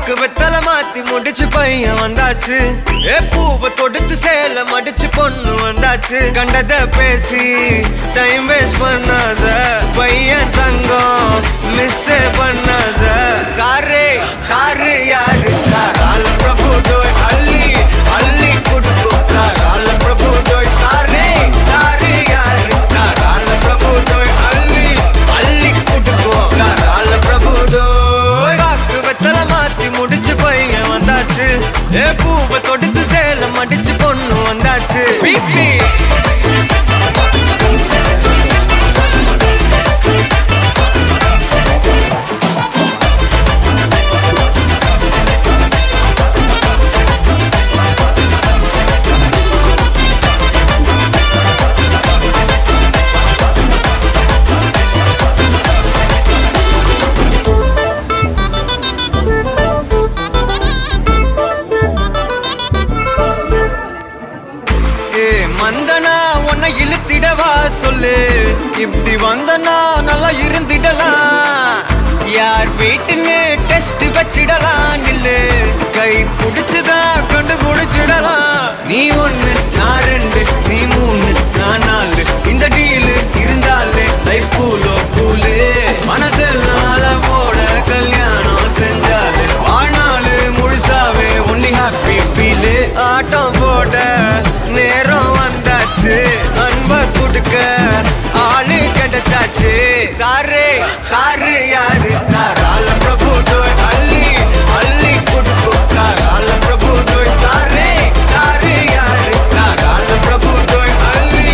பாக்கு வெத்தல மாத்தி முடிச்சு பையன் வந்தாச்சு. பூவை தொடுத்து சேல மடிச்சு பொண்ணு வந்தாச்சு. கண்டத பேசி டைம் வேஸ்ட் பண்ணாத பையன் தங்கம் மிஸ் பண்ணாத. சாரு சாரு யாரு கால பிரபு டோய் அள்ளி அள்ளி குடுக்கும் கால பிரபு டோய். சாரு சாரு யாரு கால பிரபு டோய் அள்ளி அள்ளி குடுக்கும் கால பிரபு டோய். பாக்கு வெத்தல மாத்தி முடிச்சு பையன் வந்தாச்சு. பூவை தொடுத்து சேல மடிச்சு பொண்ணு வந்தாச்சு. பிபி மந்தனா உன்னை இழுத்திடவா சொல்லு. இப்படி வந்தனா நல்லா இருந்திடலாம். யார் வீட்டுன்னு டெஸ்ட் வச்சிடலாம். நில்லு கை புடிச்சுதா கொண்டு முடிச்சிடலாம். நீ ஒண்ணு நான் ரெண்டு நீ மூணு நான் நாலு. இந்த டீலு இருந்தாலே லைஃப் கூலோ கூலு. மனசெல்லாம் போட கல்யாணம் செஞ்சாலே ஆனாலு முழுசாவே ஒன்லி ஹாப்பி ஃபீலு. ஆட்டம் போட நேரம் வந்தாச்சு. அன்ப குடுக்க ஆளு கிடைச்சாச்சு. சாரு சாரு யாரு கால பிரபு டோய் அள்ளி அள்ளி குடுக்கும் கால பிரபு டோய். சாரு சாரு யாரு கால பிரபு டோய் அள்ளி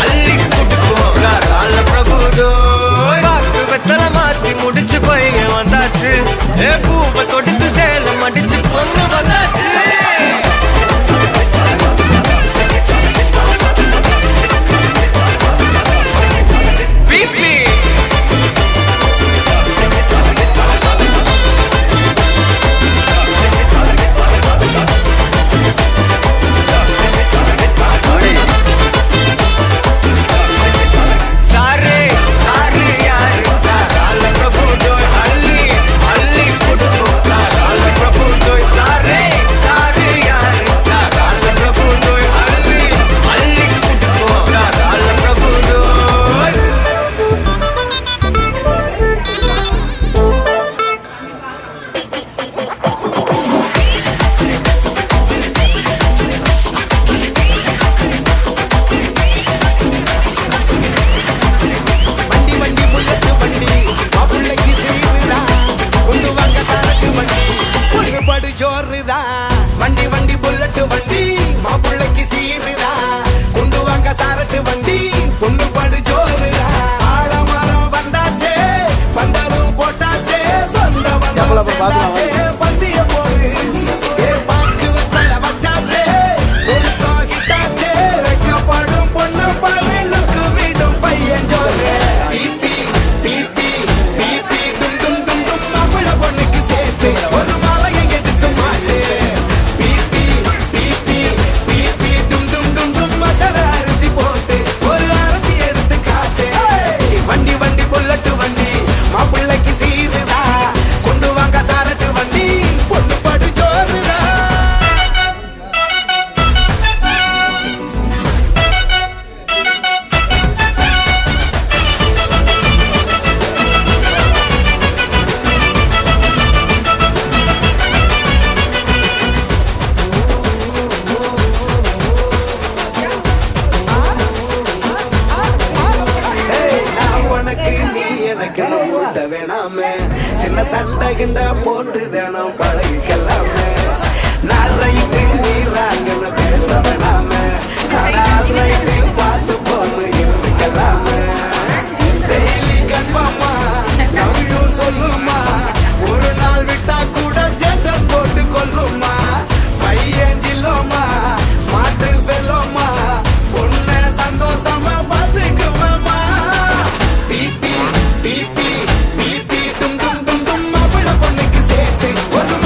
அள்ளி குடுக்கும் கால பிரபு டோய். பாக்கு வெத்தல மாத்தி முடிச்சு பையன் வந்தாச்சு. பூவை தொடுத்து சேல மடிச்சு பொண்ணு வந்தாச்சு. வண்டி வண்டி புல்லட் வண்டி மாப்பிள்ளைக்கு சீருதா. கொண்டு வாங்க சாரட்டு வண்டி பொண்ணு படு ஜோருதா. ஆழமரம் வந்தாச்சே பந்தலும் போட்டாச்சே. சொந்த வந்தாச்சே பந்திய போரு. பாக்கு வெத்தல வச்சாச்சே கொடுத்தோம் ஹிட்டாச்சே. வைக்கப்படும் பொண்ணு பழலுக்கு வீடும் பையன் ஜோரு. பிபி பிபி பிபி டும் டும் டும் டும். மாப்பிள்ள பொண்ணுக்கு சேர்த்து ஒரு மாலையை எடுத்து மாட்டு. வண்டி வண்டி புல்லட்டு வண்டி மாப்பிள்ளைக்கு சீருதா. கொண்டு வாங்க சாரட்டு வண்டி பொண்ணு படு ஜோருதா. போட்ட வேணாமே சின்ன சண்டை கிண்ட போட்டு தினம் பழகிக்கலாமே. நான் ரைட்டு நீ ராங்கன்னு பேச வேணாமே. ரைட்டு பார்த்து பொண்ணு இருந்துக்கலாமே. டெய்லி கன்ஃபார்மா நம்பியும் சொல்லுமா. ஒரு நாள் விட்டா கூட ஸ்டேட்டஸ் போட்டு கொல்லுமா. பையன் ஜில்லோமா ஸ்மார்ட் ஃபெல்லோமா. பொண்ணு சந்தோஷமா பார்த்துக்குவேமா. பிபி பிபி பிபி டும் டும் டும் டும். மாப்பிள்ள பொண்ணுக்கு சேர்த்து ஒரு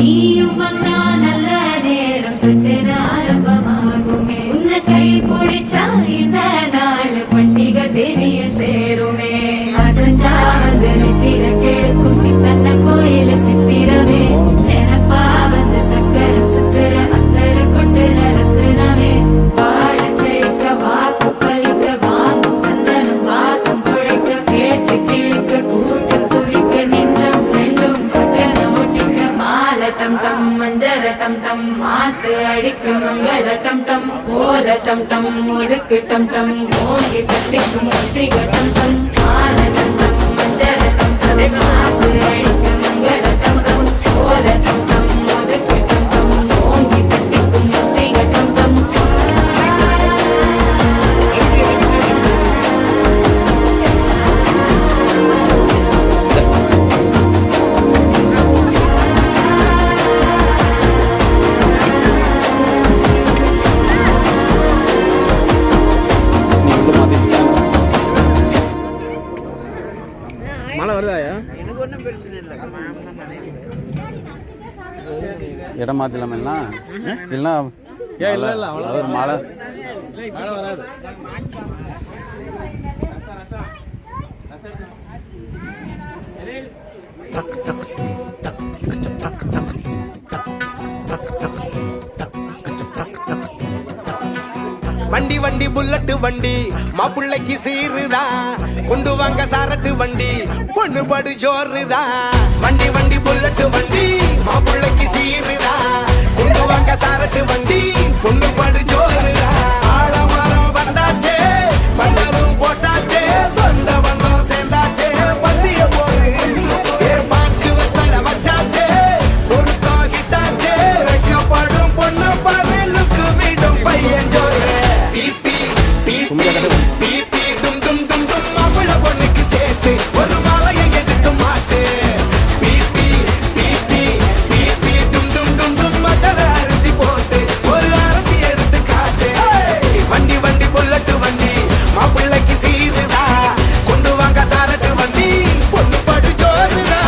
நீயும் வந்தா நல்ல நேரம் சட்டென ஆரம்பமாகுமே உன்னை கை பிடிச்சா இந்த நாள் பண்டிகை தெரிய சேருமே அசஞ்சா அந்த நித்திர கெடுக்கும் சித்தன்ன கோயில சித்திரமே நினப்பா வந்து சக்கர சுத்துற அத்தர கொண்டு நடத்துனவே வாழ செழிக்க வாக்கு பலிக்க வாங்கும் சந்தனம் வாசம் குழைக்க கேட்டு கிழிக்க கூட்டம் குறிக்க நெஞ்சம் ரெண்டும் பட்டன ஒட்டிக்க மால டம் டம் மஞ்சர டம் டம் மாத்து அடிக்க மங்கள டம் டம் கோல டம் டம் ஒடுக்கு டம் டம் ஓங்கி தட்டிக்கும் ஒத்திக டம் டம் மால டம் டம் மஞ்சர டம் டம் மாத்து அடிக்க மங்கள டம் டம் கோல டம் டம் ஒடுக்கு டம் டம் ஓங்கி தட்டிக்கும் ஒத்திக டம் டம் மழை வருதாயா? இடம் மாற்றலாமா எல்லாம் இல்லைன்னா ஏன் இல்லை இல்லை அவ்வளோ ஒரு மழை மழை வராது. வண்டி வண்டி புல்லட்டு வண்டி மாப்பிள்ளைக்கு சீருதா கொண்டு வாங்க சாரட்டு வண்டி பொண்ணு படு ஜோறுதா வண்டி வண்டி புல்லட்டு வண்டி மாப்பிள்ளைக்கு சீருதா கொண்டு வாங்க சாரட்டு வண்டி பொண்ணு படு ஜோறுதா ஆழமரம் வந்தாச்சே பண்டலும் போட்டாச்சே சொந்த பந்தம் சேர்ந்தாச்சே பந்திய போரு ஏ பாக்கு வெத்தல வச்சாச்சே பொருத்தம் கிட்டாச்சே வைக்கப்படும் பொண்ணு பரலுக்கு விடும் பையன் ஜோறு பீப்பி பீப்பி பீப்பி டும் டும் டும் டும் மாப்பிள்ள பொண்ணுக்கு சேர்த்து ஒரு மாலையை எடுத்து மாட்டு பீப்பி பீப்பி பீப்பி டும் டும் டும் டும் மட்டர அரிசி போட்டு ஒரு அரத்தி எடுத்து காட்டு வண்டி வண்டி புல்லட்டு வண்டி மாப்பிள்ளைக்கு சீருதா கொண்டு வாங்க சாரட்டு வண்டி பொண்ணு படு ஜோறுதா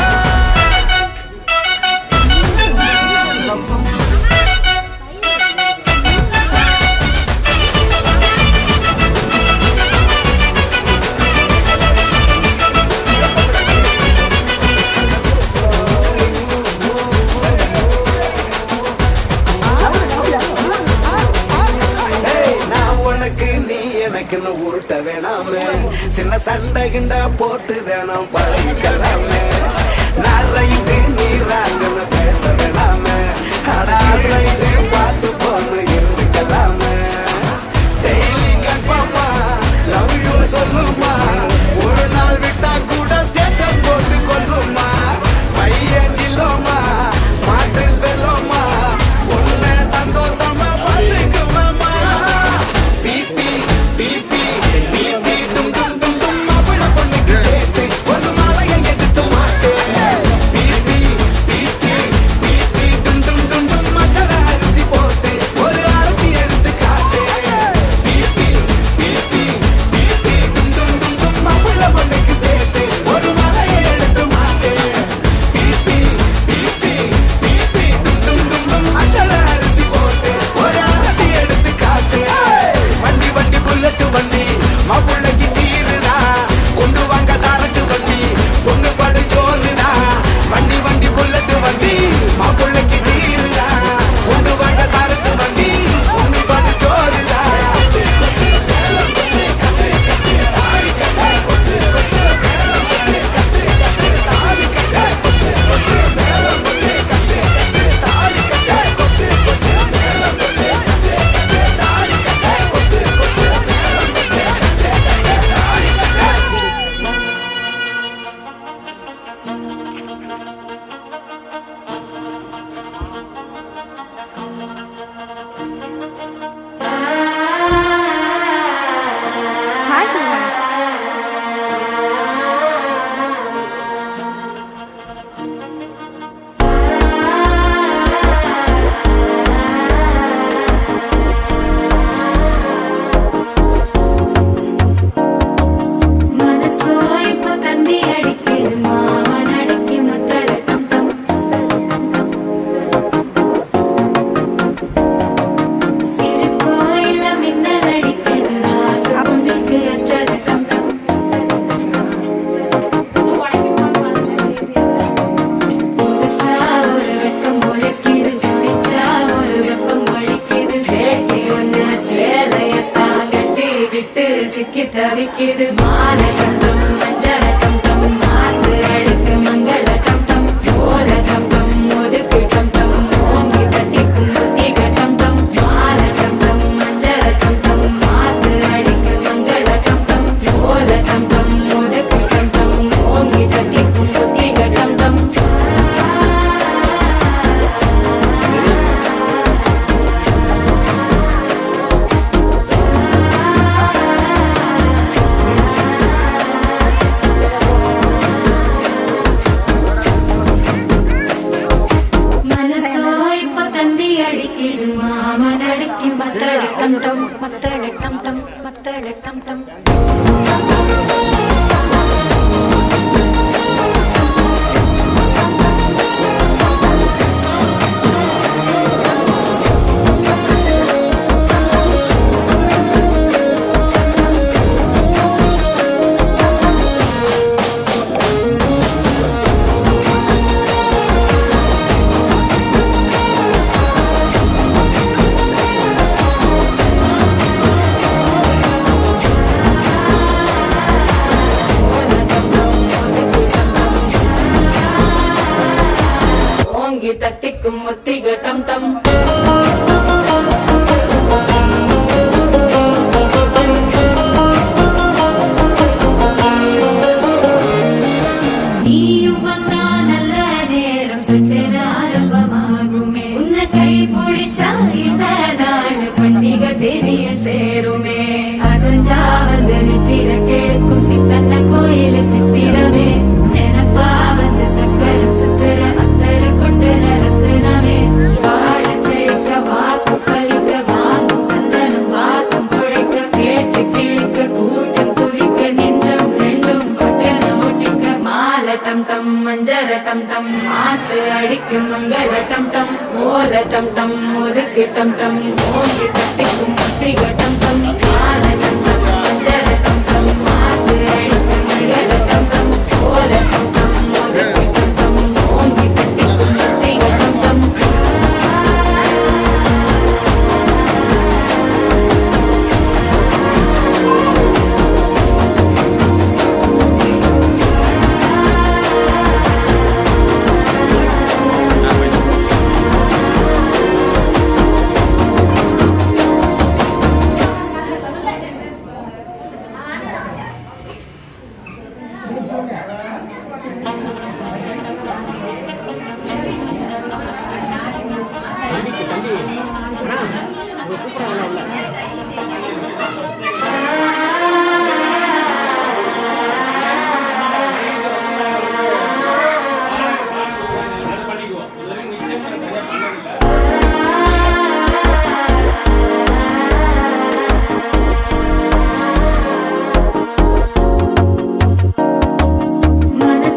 நான் உனக்கு நீ எனக்குன்னு உருட்ட வேணாமே சின்ன சண்டை கிண்ட போட்டு வேணாம் பழகிக்கலாமே நான் ரைட்டு நீ ராங்கன்னு பேச வேணாமே அடா ரைட்டு பார்த்து போன்னு இருந்துக்கலாமே டெய்லி கன்ஃபார்மா லவ் யூ சொல்லுமா ஒரு நாள் விட்டா கூட ஸ்டேட்டஸ் போட்டு கொல்லுமா பையன் ஜில்லோமா ஸ்மார்ட் ஃபெல்லோமா உன்னை சந்தோஷமா பார்த்துக்குவாமா பீப்பி பீப்பி பீப்பி டும் டும் டும் டும் மாப்பிள்ள பொண்ணுக்கு சேர்த்து ஒரு மாலையை எடுத்து தவிக்குது மாலை டம் டம் மஞ்சள் டம் டம் மாத்து அடிக்க மங்கள டம் டம் ஓல டம் டம் ஒதுக்கு டம் டம் ஓங்கி தட்டிக்கும் புத்திக டம் டம் மாலை டம் டம் மஞ்சள் டம் டம் மாத்து அடிக்க மங்கள டம் டம் ஓல டம் டம் ஒதுக்கு டம் டம் ஓங்கி தட்டிக்கும் புத்திக டம் டம் மனசோ இப்ப தந்தி அடிக்குது மாமன் அடிக்கும் மத்தள டம் டம் மத்தள டம் டம் மத்தள டம் டம் ஓங்கி தட்டிக்கும் முத்திக டம் டம் நீயும் வந்தா நல்ல நேரம் சட்டென ஆரம்பமாகுமே உன்னை கை பிடிச்சா இந்த நாள் பண்டிகை தெரிய சேருமே அசஞ்சா வந்து நித்திர கெடுக்கும் சித்தன்ன கோயில சித்திரமே நினப்பா வந்து சக்கரம் சுத்துற அத்தர கொண்டு நடத்துனவே பாட செழிக்க வாக்கு பலிக்க வாங்கும் சந்தனம் வாசம் குழைக்க கேட்டு கிழிக்க கூட்டம் குதிக்க நெஞ்சம் ரெண்டும் பட்டன ஓட்டிக்க மாலை டம் டம் மஞ்சர டம் டம் மாத்து அடிக்க மங்கள டம் டம் ஓல டம் டம் ஒதுக்கு டம் டம் ஓங்கி தட்டிக்கும் முத்திக டம் டம்